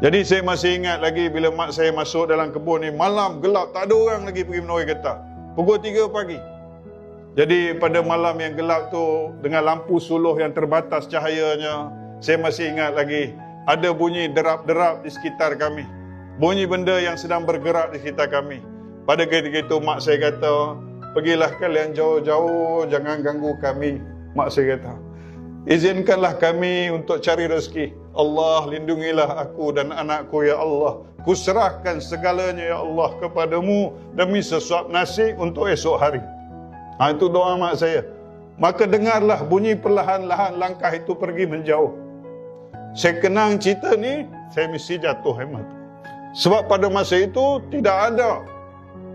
Jadi saya masih ingat lagi bila mak saya masuk dalam kebun ni, malam gelap, tak ada orang lagi pergi menoreh getah. Pukul 3 pagi. Jadi pada malam yang gelap tu, dengan lampu suluh yang terbatas cahayanya, saya masih ingat lagi ada bunyi derap-derap di sekitar kami. Bunyi benda yang sedang bergerak di sekitar kami. Pada ketika itu mak saya kata, pergilah kalian jauh-jauh, jangan ganggu kami. Mak saya kata, izinkanlah kami untuk cari rezeki. Allah, lindungilah aku dan anakku ya Allah. Kuserahkan segalanya ya Allah kepadamu demi sesuap nasi untuk esok hari. Itu doa mak saya. Maka dengarlah bunyi perlahan-lahan langkah itu pergi menjauh. Saya kenang cerita ni, saya mesti jatuh hemat. Sebab pada masa itu tidak ada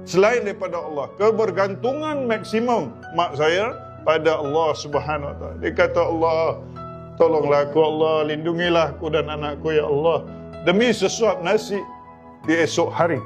selain daripada Allah. Kebergantungan maksimum mak saya pada Allah Subhanahu Wa Taala. Dia kata, Allah, tolonglah aku Allah, lindungilah aku dan anakku ya Allah demi sesuap nasi di esok hari.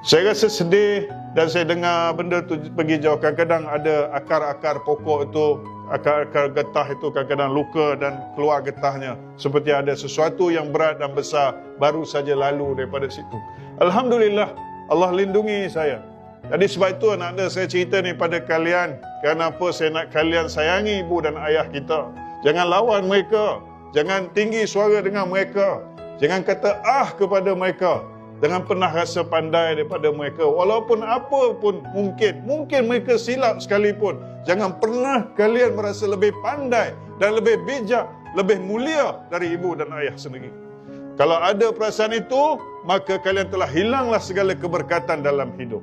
Saya rasa sedih dan saya dengar benda tu pergi jauh. Kadang-kadang ada akar-akar pokok itu, akar-akar getah itu kadang-kadang luka dan keluar getahnya. Seperti ada sesuatu yang berat dan besar baru saja lalu daripada situ. Alhamdulillah, Allah lindungi saya. Jadi sebab itu anak-anak saya cerita ni pada kalian. Kenapa saya nak kalian sayangi ibu dan ayah kita. Jangan lawan mereka. Jangan tinggi suara dengan mereka. Jangan kata kepada mereka. Jangan pernah rasa pandai daripada mereka. Walaupun apa pun mungkin mereka silap sekalipun. Jangan pernah kalian merasa lebih pandai dan lebih bijak, lebih mulia dari ibu dan ayah sendiri. Kalau ada perasaan itu, maka kalian telah hilanglah segala keberkatan dalam hidup.